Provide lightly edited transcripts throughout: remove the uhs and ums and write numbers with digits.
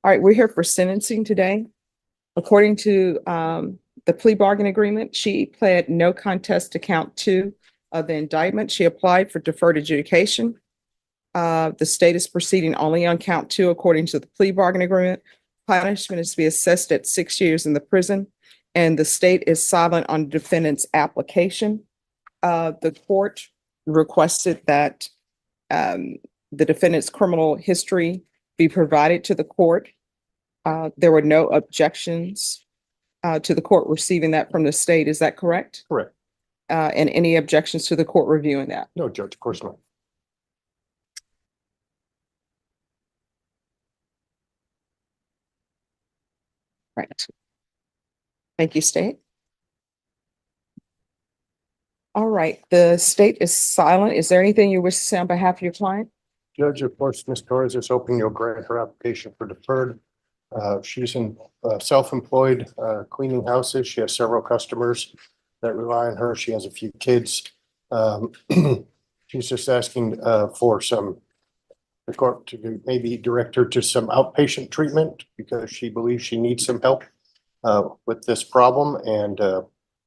All right, we're here for sentencing today. According to the plea bargain agreement, she pled no contest to count 2 of the indictment. She applied for deferred adjudication. The state is proceeding only on count 2 according to the plea bargain agreement. Punishment is to be assessed at 6 years in the prison, and the state is silent on the defendant's application. The court requested that the defendant's criminal history be provided to the court. There were no objections to the court receiving that from the state. Is that correct? Correct. And any objections to the court reviewing that? No, Judge, of course not. Right. Thank you, state. All right, the state is silent. Is there anything you wish to say on behalf of your client? Judge, of course, Ms. Torres is hoping you'll grant her application for deferred. She's in self-employed cleaning houses. She has several customers that rely on her. She has a few kids. She's just asking for the court to maybe direct her to some outpatient treatment because she believes she needs some help with this problem. And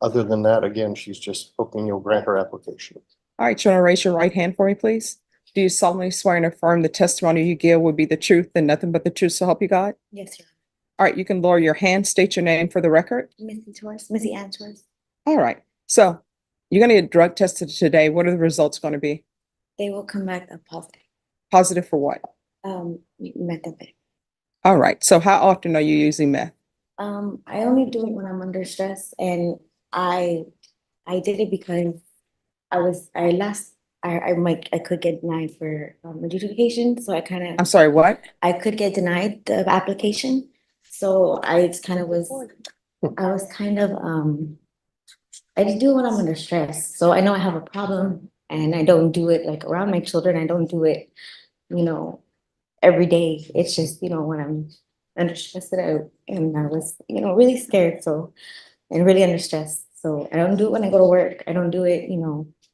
other than that, again, she's just hoping you'll grant her application. All right, you want to raise your right hand for me, please? Do you solemnly swear and affirm the testimony you give will be the truth and nothing but the truth, so help you God? Yes, Your All right, you can lower your hand, state your name for the record. Honor. Missy Torres, Missy Ann Torres. All right, so you're going to get drug tested today. What are the results going to be? They will come back positive. Positive for what? Methamphetamine. All right, so how often are you using meth? I only do it when I'm under stress, and I did it because I could get denied for adjudication, so I'm sorry, what? I could get denied the application, so I just do it when I'm under stress. So I know I have a problem, and I don't do it like around my children. I don't do it, every day. It's just, when I'm under stress and I was, really scared. And really under stress. So I don't do it when I go to work. I don't do it,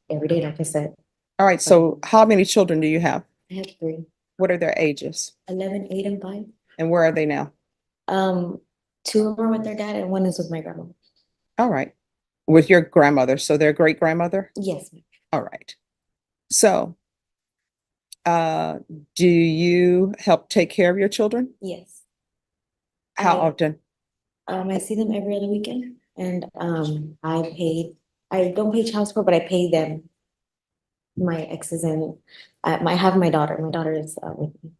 every day, like I said. All right, so how many children do you have? I have 3. What are their ages? 11, 8, and 5. And where are they now? 2 of them are with their dad and 1 is with my grandma. All right, with your grandmother, so their great grandmother? Yes, ma'am. All right. So, do you help take care of your children? Yes. How I- often? I see them every other weekend, and I don't pay child support, but I pay them. My exes and I have my daughter. My daughter is with me.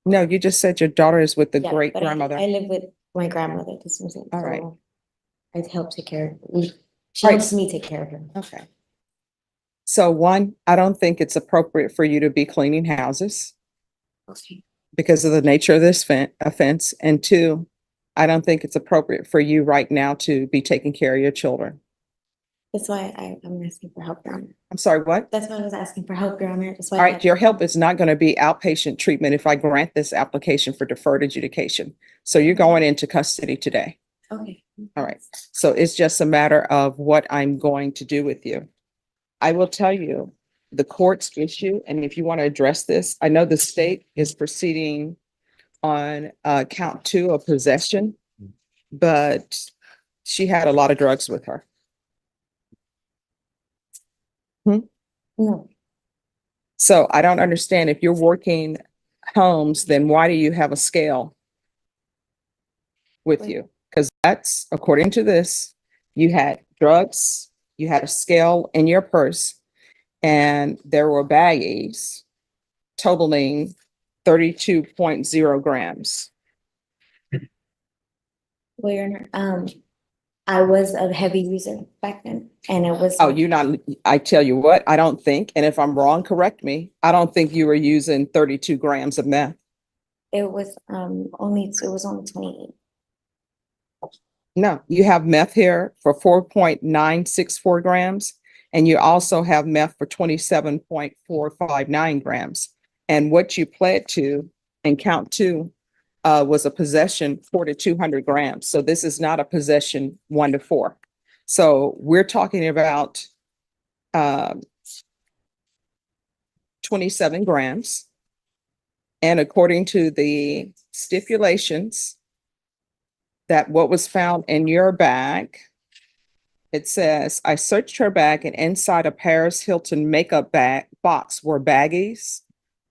No, you just said your daughter is with the Yeah, great but grandmother. I live with my grandmother. This was it. All right. So I help take care of her. She Right. helps me take care of her. Okay. So 1, I don't think it's appropriate for you to be cleaning houses Okay. because of the nature of this offense. And 2, I don't think it's appropriate for you right now to be taking care of your children. That's why I'm asking for help, Your Honor. I'm sorry, what? That's why I was asking for help, Your Honor. That's why. All right, your help is not going to be outpatient treatment if I grant this application for deferred adjudication. So you're going into custody today. Okay. All right. So it's just a matter of what I'm going to do with you. I will tell you the court's issue, and if you want to address this, I know the state is proceeding on count 2 of possession, but she had a lot of drugs with her. No, So I don't understand, if you're working homes, then why do you have a scale with you? Because that's, according to this, you had drugs, you had a scale in your purse, and there were baggies totaling 32.0 grams. well, Your Honor, I was a heavy user back then, and it was. Oh, I tell you what, I don't think, and if I'm wrong, correct me, I don't think you were using 32 grams of meth. It was only 28. No, you have meth here for 4.964 grams, and you also have meth for 27.459 grams. And what you pled to in count 2 was a possession 4 to 200 grams. So this is not a possession 1 to 4. So we're talking about 27 grams. And according to the stipulations, that what was found in your bag, it says, I searched her bag and inside a Paris Hilton makeup bag box were baggies,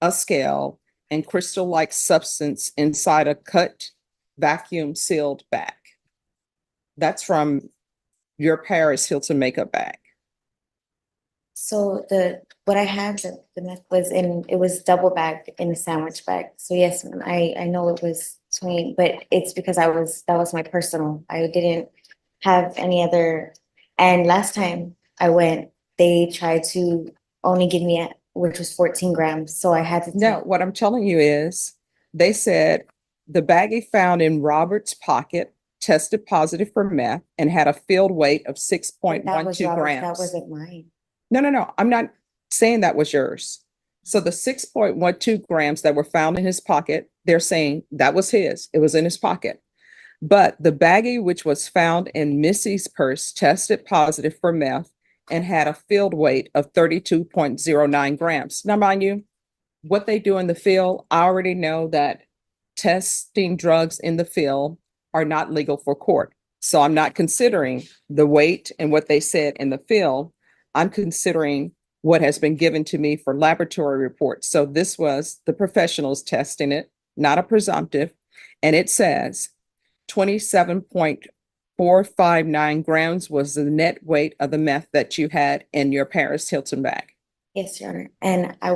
a scale, and crystal-like substance inside a cut vacuum sealed bag. That's from your Paris Hilton makeup bag. So what I had, the meth was it was double bagged in a sandwich bag. So yes, ma'am, I know it was 20, but it's because that was my personal. I didn't have any other. And last time I went, they tried to only give me which was 14 grams. So I had to. No, what I'm telling you is, they said the baggie found in Robert's pocket tested positive for meth and had a field weight of That was 6.12 Robert's, that grams. wasn't mine. No, I'm not saying that was yours. So the 6.12 grams that were found in his pocket, they're saying that was his. It was in his pocket. But the baggie, which was found in Missy's purse, tested positive for meth and had a field weight of 32.09 grams. Now, mind you, what they do in the field, I already know that testing drugs in the field are not legal for court. So I'm not considering the weight and what they said in the field. I'm considering what has been given to me for laboratory reports. So this was the professionals testing it, not a presumptive. And it says 27.459 grams was the net weight of the meth that you had in your Paris Hilton bag. Yes, Your Honor. And I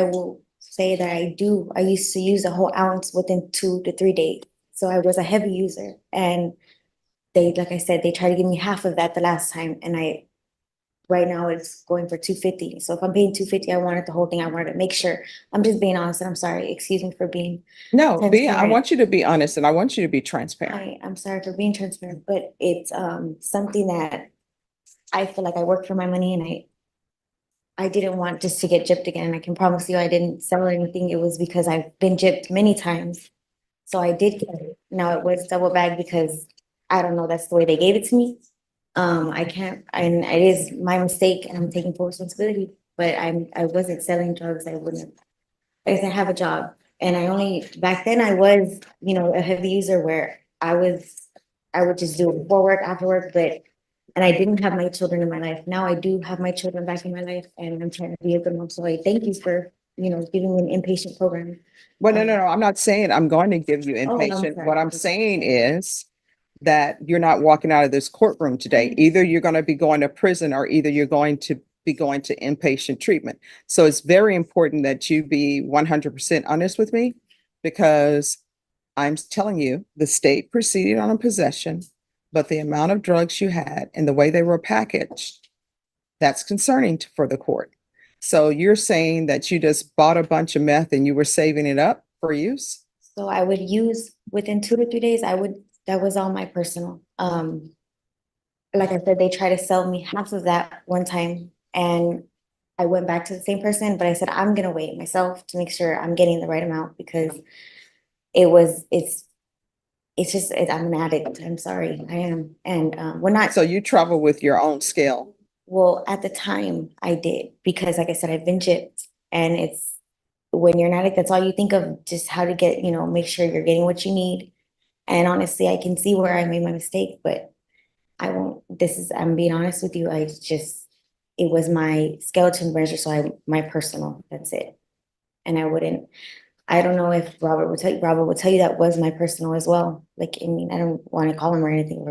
will say that I used to use a whole ounce within 2 to 3 days. So I was a heavy user and like I said, they tried to give me half of that the last time and right now it's going for 250. So if I'm paying 250, I wanted the whole thing. I wanted to make sure. I'm just being honest and I'm sorry. Excuse me for being. No, I Transparent. want you to be honest and I want you to be transparent. I'm sorry for being transparent, but it's something that I feel like I worked for my money and I didn't want just to get gypped again. I can promise you I didn't sell anything. It was because I've been gypped many times. So I did get it. Now it was double bagged because I don't know, that's the way they gave it to me. I can't, and it is my mistake and I'm taking full responsibility, but I wasn't selling drugs. I wouldn't. I guess I have a job and back then I was, a heavy user where I would just do it before work, after work, and I didn't have my children in my life. Now I do have my children back in my life and I'm trying to be a good mom. So I thank you for, giving me an inpatient program. Well, no, I'm not saying I'm going to give you Oh, I'm inpatient. sorry. What I'm saying is that you're not walking out of this courtroom today. Either you're going to be going to prison or either you're going to be going to inpatient treatment. So it's very important that you be 100% honest with me because I'm telling you, the state proceeded on a possession, but the amount of drugs you had and the way they were packaged, that's concerning for the court. So you're saying that you just bought a bunch of meth and you were saving it up for use? So I would use within 2 to 3 days, that was all my personal. Like I said, they tried to sell me half of that one time and I went back to the same person, but I said, I'm gonna weigh it myself to make sure I'm getting the right amount because it's just, I'm an addict. I'm sorry, I am. And we're not. So you travel with your own scale? Well, at the time I did, because like I said, I've been gypped and when you're an addict, that's all you think of, just how to get, make sure you're getting what you need. And honestly, I can see where I made my mistake, but I'm being honest with you. It was my skeleton measure. So my personal, that's it. And I don't know if Robert would tell you that was my personal as well. Like, I mean, I don't want to call him or anything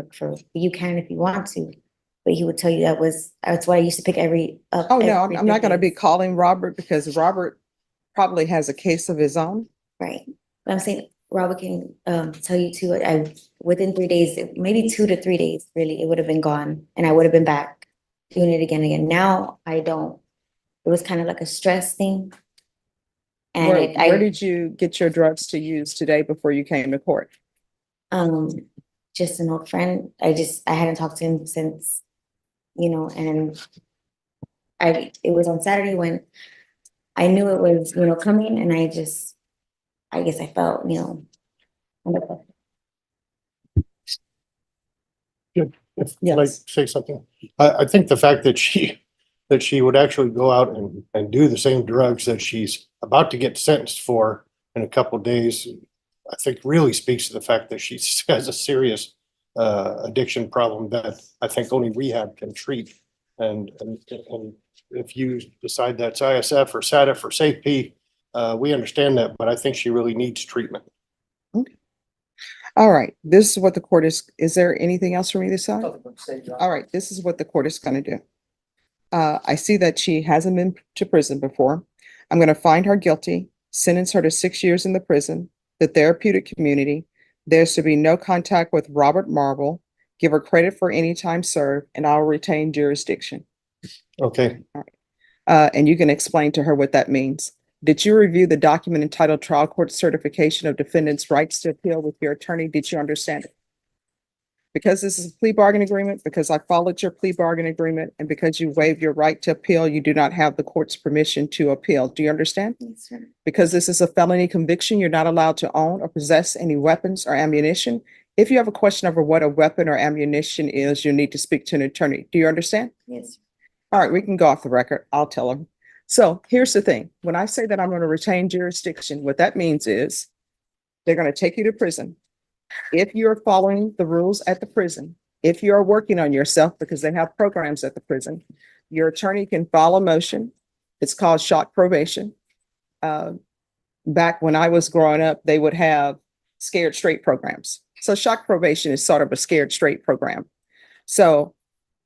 you can if you want to, but he would tell you that's what I used to pick Oh, no, I'm not going to be calling Robert because Robert probably has a case of his own. Right. But I'm saying Robert can tell you too, within 3 days, maybe 2 to 3 days, really, it would have been gone and I would have been back doing it again and again. Now I don't. It was kind of like a stress thing. And Where did you get your drugs to use today before you came to court? Just an old friend. I hadn't talked to him since, and it was on Saturday when I knew it was, coming and I guess I felt, under pressure. If Yes. I say something, I think the fact that she that she would actually go out and do the same drugs that she's about to get sentenced for in a couple of days, I think really speaks to the fact that she has a serious addiction problem that I think only rehab can treat. And if you decide that's ISF or SATF or SAFP, we understand that, but I think she really needs treatment. All right, this is what the court is there anything else for me to say? All right, this is what the court is going to do. I see that she hasn't been to prison before. I'm going to find her guilty, sentence her to 6 years in the prison, the therapeutic community. There's to be no contact with Robert Marble, give her credit for any time served, and I'll retain jurisdiction. Okay. And you can explain to her what that means. Did you review the document entitled Trial Court Certification of Defendant's Rights to Appeal with your attorney? Did you understand it? Because this is a plea bargain agreement, because I followed your plea bargain agreement, and because you waived your right to appeal, you do not have the court's permission to appeal. Do you understand? Yes, sir. Because this is a felony conviction, you're not allowed to own or possess any weapons or ammunition. If you have a question over what a weapon or ammunition is, you need to speak to an attorney. Do you understand? Yes. All right, we can go off the record. I'll tell her. So here's the thing. When I say that I'm going to retain jurisdiction, what that means is they're going to take you to prison. If you're following the rules at the prison, if you're working on yourself, because they have programs at the prison, your attorney can file a motion. It's called shock probation. Back when I was growing up, they would have scared straight programs. So shock probation is sort of a scared straight program. So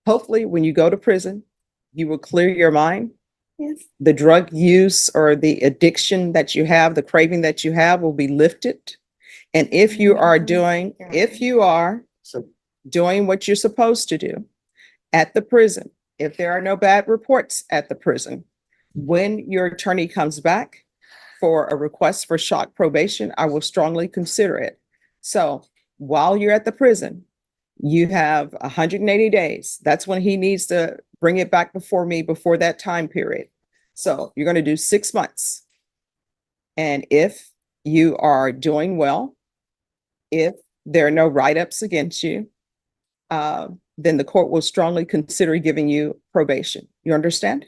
hopefully when you go to prison, you will clear your mind. Yes. The drug use or the addiction that you have, the craving that you have will be lifted. And if you are doing what you're supposed to do at the prison, if there are no bad reports at the prison, when your attorney comes back for a request for shock probation, I will strongly consider it. So while you're at the prison, you have 180 days. That's when he needs to bring it back before me before that time period. So you're going to do 6 months. And if you are doing well, if there are no write-ups against you, then the court will strongly consider giving you probation. You understand?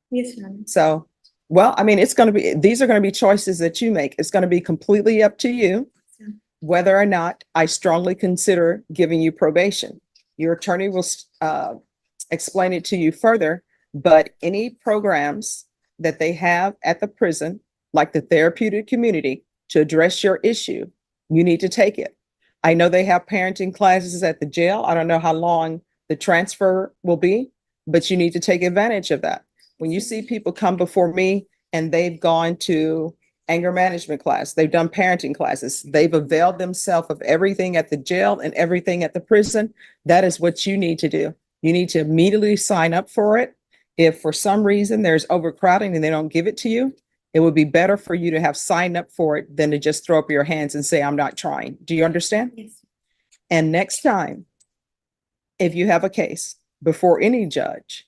Yes, ma'am. So, well, I mean, these are going to be choices that you make. It's going to be completely up to you whether or not I strongly consider giving you probation. Your attorney will explain it to you further, but any programs that they have at the prison, like the therapeutic community, to address your issue, you need to take it. I know they have parenting classes at the jail. I don't know how long the transfer will be, but you need to take advantage of that. When you see people come before me and they've gone to anger management class, they've done parenting classes, they've availed themselves of everything at the jail and everything at the prison, that is what you need to do. You need to immediately sign up for it. If for some reason there's overcrowding and they don't give it to you, it would be better for you to have signed up for it than to just throw up your hands and say, I'm not trying. Do you understand? Yes. And next time, if you have a case before any judge,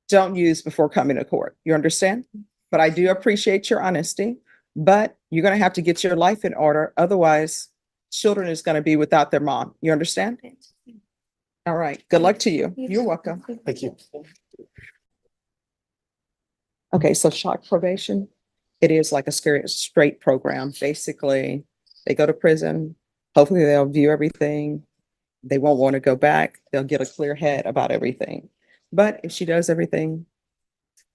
don't use before coming to court. You understand? But I do appreciate your honesty, but you're going to have to get your life in order. Otherwise, children is going to be without their mom. You understand? All right. Good luck to you. You're welcome. Thank you. Okay, so shock probation, it is like a straight program. Basically, they go to prison. Hopefully they'll view everything. They won't want to go back. They'll get a clear head about everything. But if she does everything,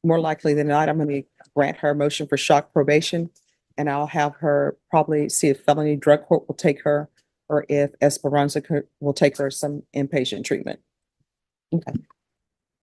more likely than not, I'm going to grant her a motion for shock probation, and I'll have her probably see if felony drug court will take her, or if Esperanza will take her some inpatient treatment. Okay.